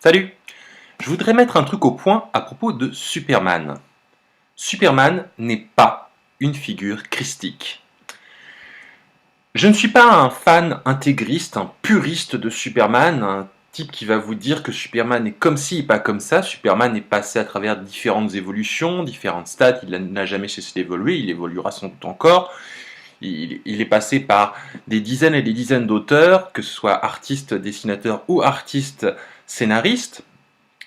Salut! Je voudrais mettre un truc au point à propos de Superman. Superman n'est pas une figure christique. Je ne suis pas un fan intégriste, un puriste de Superman, un type qui va vous dire que Superman est comme ci et pas comme ça. Superman est passé à travers différentes évolutions, différentes stades, il n'a jamais cessé d'évoluer, il évoluera sans doute encore. Il est passé par des dizaines et des dizaines d'auteurs, que ce soit artistes, dessinateurs ou artistes scénaristes,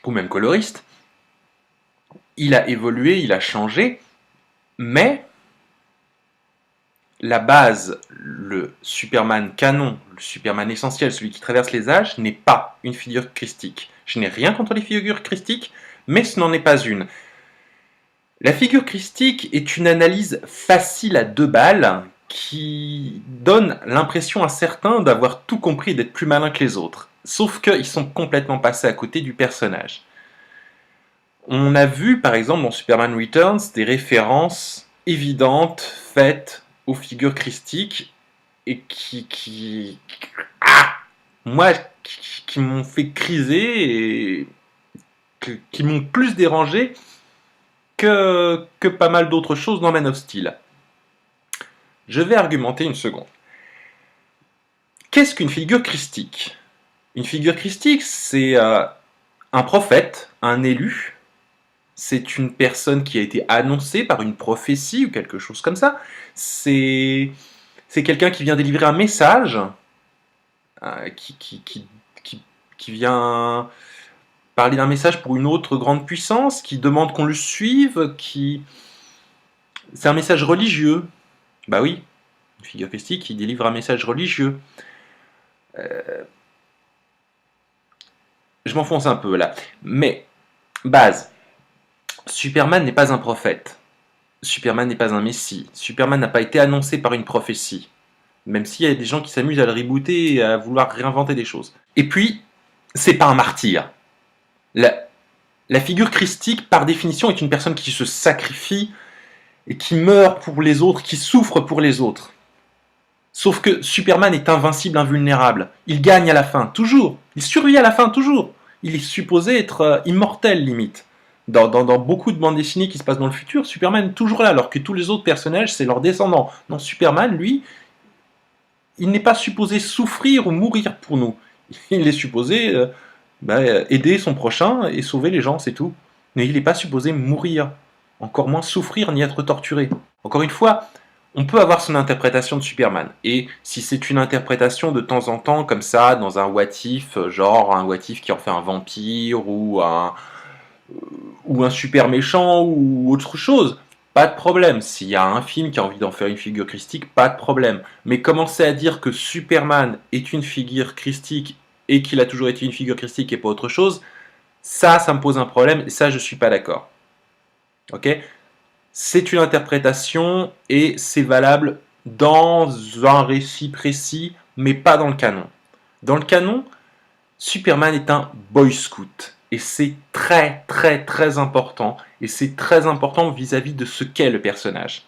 ou même coloristes. Il a évolué, il a changé, mais la base, le Superman canon, le Superman essentiel, celui qui traverse les âges, n'est pas une figure christique. Je n'ai rien contre les figures christiques, mais ce n'en est pas une. La figure christique est une analyse facile à deux balles qui donne l'impression à certains d'avoir tout compris et d'être plus malins que les autres. Sauf qu'ils sont complètement passés à côté du personnage. On a vu par exemple dans Superman Returns des références évidentes faites aux figures christiques et qui m'ont fait criser et qui m'ont plus dérangé que pas mal d'autres choses dans Man of Steel. Je vais argumenter une seconde. Qu'est-ce qu'une figure christique? Une figure christique, c'est un prophète, un élu. C'est une personne qui a été annoncée par une prophétie ou quelque chose comme ça. C'est quelqu'un qui vient délivrer un message, qui vient parler d'un message pour une autre grande puissance, qui demande qu'on le suive, c'est un message religieux. Bah oui, une figure christique qui délivre un message religieux. Je m'enfonce un peu là. Mais, base. Superman n'est pas un prophète. Superman n'est pas un messie. Superman n'a pas été annoncé par une prophétie. Même s'il y a des gens qui s'amusent à le rebooter et à vouloir réinventer des choses. Et puis, c'est pas un martyr. La figure christique, par définition, est une personne qui se sacrifie et qui meurt pour les autres, qui souffre pour les autres. Sauf que Superman est invincible, invulnérable. Il gagne à la fin, toujours. Il survit à la fin, toujours. Il est supposé être immortel, limite. Dans beaucoup de bandes dessinées qui se passent dans le futur, Superman est toujours là, alors que tous les autres personnages, c'est leurs descendants. Non, Superman, lui, il n'est pas supposé souffrir ou mourir pour nous. Il est supposé aider son prochain et sauver les gens, c'est tout. Mais il n'est pas supposé mourir. Encore moins souffrir ni être torturé. Encore une fois, on peut avoir son interprétation de Superman. Et si c'est une interprétation de temps en temps, comme ça, dans un what if, genre un what if qui en fait un vampire ou un super méchant ou autre chose, pas de problème. S'il y a un film qui a envie d'en faire une figure christique, pas de problème. Mais commencer à dire que Superman est une figure christique et qu'il a toujours été une figure christique et pas autre chose, ça me pose un problème et ça, je suis pas d'accord. Ok ? C'est une interprétation et c'est valable dans un récit précis, mais pas dans le canon. Dans le canon, Superman est un boy scout. Et c'est très très très important. Et c'est très important vis-à-vis de ce qu'est le personnage.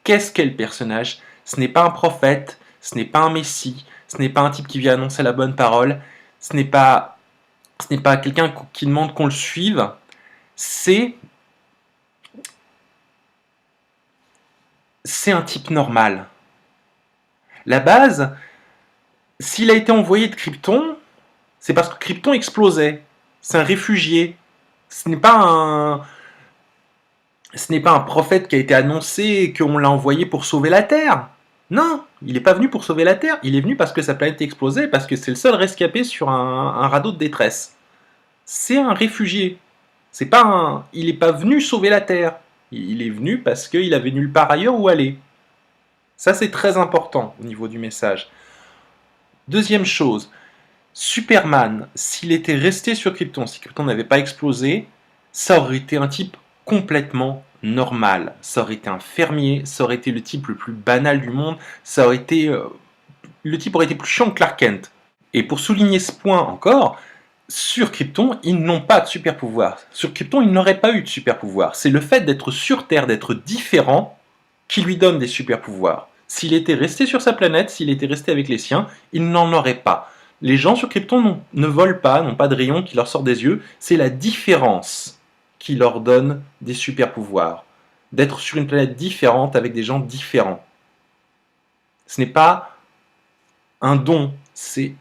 Qu'est-ce qu'est le personnage? Ce n'est pas un prophète, ce n'est pas un messie, ce n'est pas un type qui vient annoncer la bonne parole, ce n'est pas quelqu'un qui demande qu'on le suive. C'est un type normal. La base, s'il a été envoyé de Krypton, c'est parce que Krypton explosait. C'est un réfugié. Ce n'est pas un prophète qui a été annoncé et qu'on l'a envoyé pour sauver la Terre. Non, il n'est pas venu pour sauver la Terre. Il est venu parce que sa planète explosait, parce que c'est le seul rescapé sur un radeau de détresse. C'est un réfugié. Il n'est pas venu sauver la Terre. Il est venu parce qu'il avait nulle part ailleurs où aller. Ça, c'est très important au niveau du message. Deuxième chose, Superman, s'il était resté sur Krypton, si Krypton n'avait pas explosé, ça aurait été un type complètement normal. Ça aurait été un fermier, ça aurait été le type le plus banal du monde, le type aurait été plus chiant que Clark Kent. Et pour souligner ce point encore, sur Krypton, ils n'ont pas de super pouvoir. Sur Krypton, ils n'auraient pas eu de super pouvoir. C'est le fait d'être sur Terre, d'être différent, qui lui donne des super pouvoirs. S'il était resté sur sa planète, s'il était resté avec les siens, il n'en aurait pas. Les gens sur Krypton ne volent pas, n'ont pas de rayons qui leur sortent des yeux. C'est la différence qui leur donne des super pouvoirs. D'être sur une planète différente avec des gens différents. Ce n'est pas un don, c'est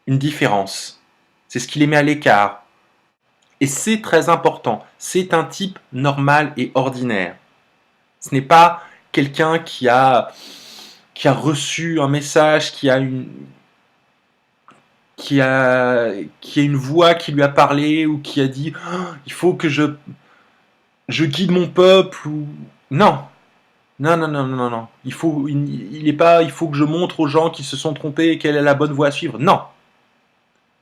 une différence. C'est ce qui les met à l'écart. Et c'est très important. C'est un type normal et ordinaire. Ce n'est pas quelqu'un qui a reçu un message, qui a une voix qui lui a parlé ou qui a dit oh, il faut que je guide mon peuple ou non. Non, non, non, non, non. Il faut que je montre aux gens qui se sont trompés quelle est la bonne voie à suivre. Non.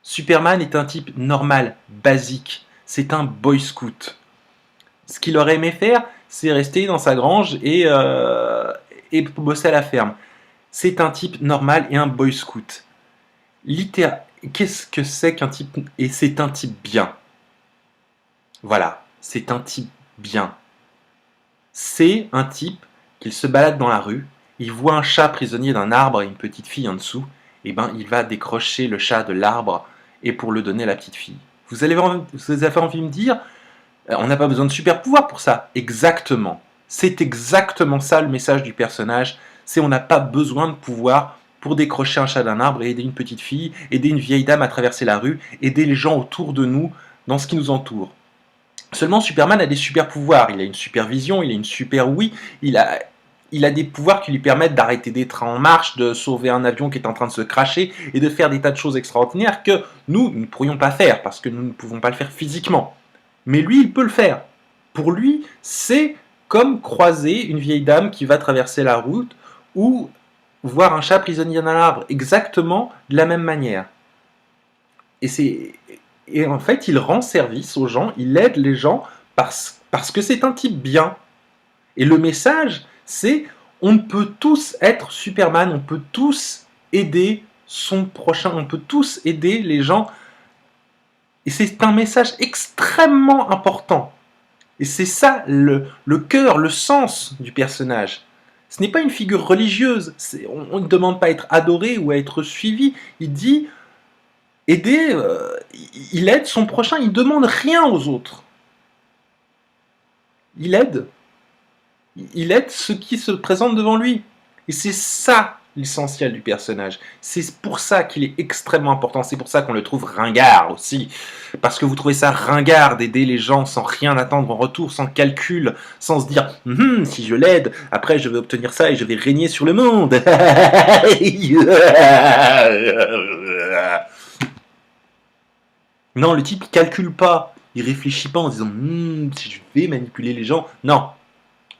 Superman est un type normal, basique. C'est un boy scout. Ce qu'il aurait aimé faire, c'est rester dans sa grange et bosser à la ferme. C'est un type normal et un boy scout. Qu'est-ce que c'est qu'un type... Et c'est un type bien. Voilà, c'est un type bien. C'est un type qu'il se balade dans la rue, il voit un chat prisonnier d'un arbre et une petite fille en dessous, et ben il va décrocher le chat de l'arbre et pour le donner à la petite fille. Vous avez envie de me dire, on n'a pas besoin de super pouvoir pour ça. Exactement. C'est exactement ça le message du personnage, c'est on n'a pas besoin de pouvoir pour décrocher un chat d'un arbre et aider une petite fille, aider une vieille dame à traverser la rue, aider les gens autour de nous dans ce qui nous entoure. Seulement Superman a des super pouvoirs, il a une super vision, il a une super ouïe, il a des pouvoirs qui lui permettent d'arrêter des trains en marche, de sauver un avion qui est en train de se cracher et de faire des tas de choses extraordinaires que nous ne pourrions pas faire parce que nous ne pouvons pas le faire physiquement. Mais lui, il peut le faire. Pour lui, c'est comme croiser une vieille dame qui va traverser la route ou voir un chat prisonnier dans un arbre, exactement de la même manière. Et en fait, il rend service aux gens, il aide les gens parce que c'est un type bien. Et le message, c'est on peut tous être Superman, on peut tous aider son prochain, on peut tous aider les gens. Et c'est un message extrêmement important. Et c'est ça le cœur, le sens du personnage. Ce n'est pas une figure religieuse, on ne demande pas à être adoré ou à être suivi, il dit aider, il aide son prochain, il ne demande rien aux autres. Il aide ceux qui se présentent devant lui. Et c'est ça l'essentiel du personnage. C'est pour ça qu'il est extrêmement important. C'est pour ça qu'on le trouve ringard aussi. Parce que vous trouvez ça ringard d'aider les gens sans rien attendre en retour, sans calcul, sans se dire si je l'aide, après je vais obtenir ça et je vais régner sur le monde. Non, le type il calcule pas. Il réfléchit pas en disant si je vais manipuler les gens. Non.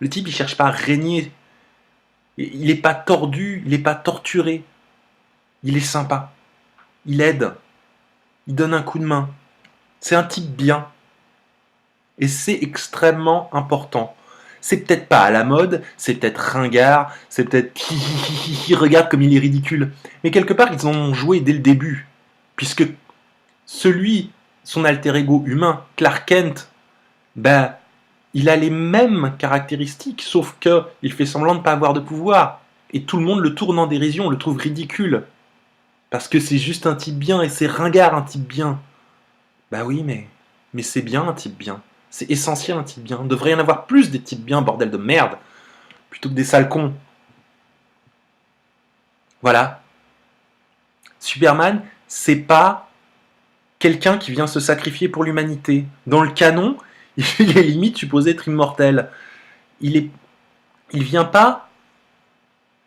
Le type il cherche pas à régner. Il n'est pas tordu, il n'est pas torturé. Il est sympa. Il aide. Il donne un coup de main. C'est un type bien. Et c'est extrêmement important. C'est peut-être pas à la mode, c'est peut-être ringard, c'est peut-être regarde comme il est ridicule. Mais quelque part, ils en ont joué dès le début. Puisque son alter ego humain, Clark Kent, ben, il a les mêmes caractéristiques, sauf qu'il fait semblant de ne pas avoir de pouvoir. Et tout le monde le tourne en dérision, le trouve ridicule. Parce que c'est juste un type bien, et c'est ringard un type bien. Bah oui, mais c'est bien un type bien. C'est essentiel un type bien. Il devrait y en avoir plus des types bien, bordel de merde, plutôt que des sales cons. Voilà. Superman, c'est pas quelqu'un qui vient se sacrifier pour l'humanité. Dans le canon, il est limite supposé être immortel. Il vient pas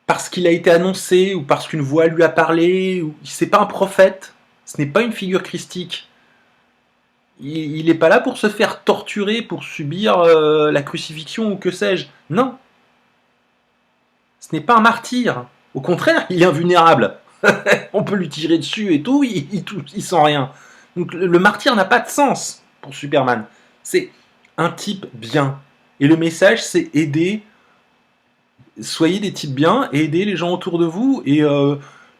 parce qu'il a été annoncé ou parce qu'une voix lui a parlé. C'est pas un prophète. Ce n'est pas une figure christique. Il n'est pas là pour se faire torturer, pour subir la crucifixion ou que sais-je. Non. Ce n'est pas un martyr. Au contraire, il est invulnérable. On peut lui tirer dessus et tout, il sent rien. Donc le martyr n'a pas de sens pour Superman. C'est un type bien. Et le message, c'est aider, soyez des types bien, et aider les gens autour de vous, et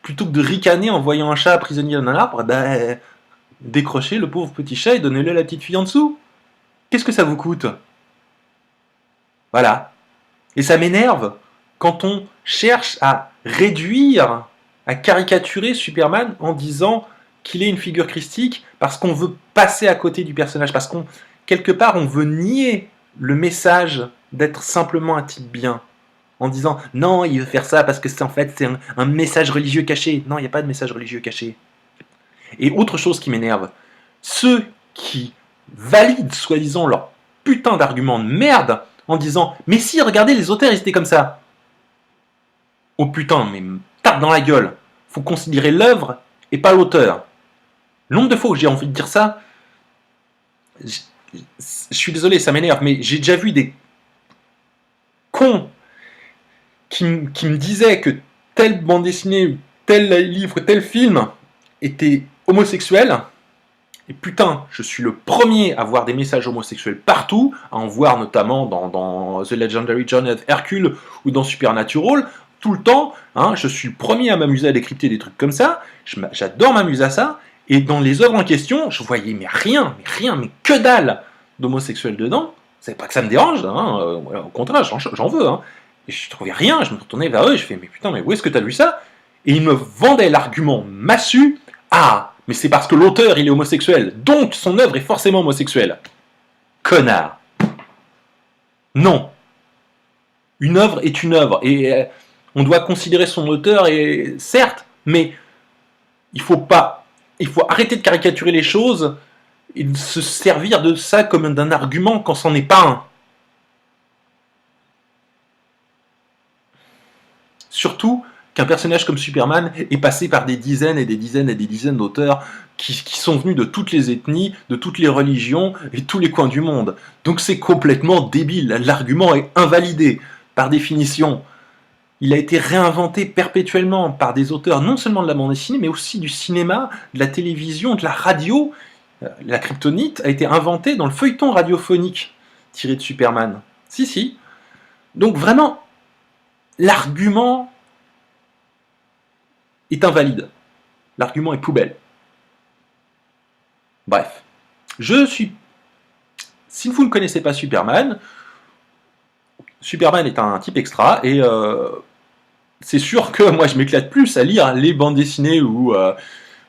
plutôt que de ricaner en voyant un chat prisonnier dans un arbre, ben, décrochez le pauvre petit chat et donnez-le à la petite fille en dessous. Qu'est-ce que ça vous coûte? Voilà. Et ça m'énerve quand on cherche à réduire à caricaturer Superman en disant qu'il est une figure christique parce qu'on veut passer à côté du personnage, parce qu'on, quelque part, on veut nier le message d'être simplement un type bien, en disant non, il veut faire ça parce que c'est en fait c'est un message religieux caché. Non, il n'y a pas de message religieux caché. Et autre chose qui m'énerve, ceux qui valident soi-disant leur putain d'argument de merde en disant mais si, regardez, les auteurs ils étaient comme ça. Oh putain, mais tape dans la gueule. Faut considérer l'œuvre et pas l'auteur. Le nombre de fois où j'ai envie de dire ça, je suis désolé, ça m'énerve, mais j'ai déjà vu des cons qui me disaient que telle bande dessinée, tel livre, tel film était homosexuel. Et putain, je suis le premier à voir des messages homosexuels partout, à en voir notamment dans The Legendary Journey of Hercule ou dans Supernatural, tout le temps. Hein, je suis le premier à m'amuser à décrypter des trucs comme ça. J'adore m'amuser à ça. Et dans les œuvres en question, je voyais mais que dalle d'homosexuels dedans. C'est pas que ça me dérange, hein, au contraire, j'en veux. Hein. Et je trouvais rien, je me retournais vers eux et je fais mais putain, mais où est-ce que t'as vu ça? Et ils me vendaient l'argument massu. Ah, mais c'est parce que l'auteur il est homosexuel, donc son œuvre est forcément homosexuelle. Connard. Non. Une œuvre est une œuvre, et on doit considérer son auteur, et certes, mais il faut arrêter de caricaturer les choses et de se servir de ça comme d'un argument quand c'en est pas un. Surtout qu'un personnage comme Superman est passé par des dizaines et des dizaines et des dizaines d'auteurs qui sont venus de toutes les ethnies, de toutes les religions et tous les coins du monde. Donc c'est complètement débile, l'argument est invalidé, par définition. Il a été réinventé perpétuellement par des auteurs non seulement de la bande dessinée, mais aussi du cinéma, de la télévision, de la radio. La kryptonite a été inventée dans le feuilleton radiophonique tiré de Superman. Si. Donc vraiment, l'argument est invalide. L'argument est poubelle. Bref. Si vous ne connaissez pas Superman, Superman est un type extra, et c'est sûr que moi je m'éclate plus à lire les bandes dessinées où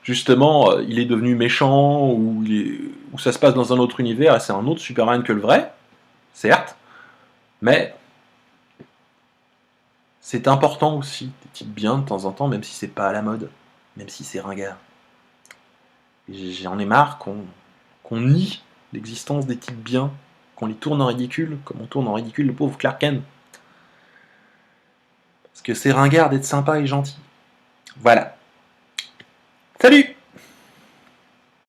justement il est devenu méchant, où ça se passe dans un autre univers et c'est un autre Superman que le vrai, certes, mais c'est important aussi des types bien de temps en temps, même si c'est pas à la mode, même si c'est ringard. J'en ai marre qu'on nie l'existence des types bien, qu'on les tourne en ridicule, comme on tourne en ridicule le pauvre Clark Kent. Parce que c'est ringard d'être sympa et gentil. Voilà. Salut!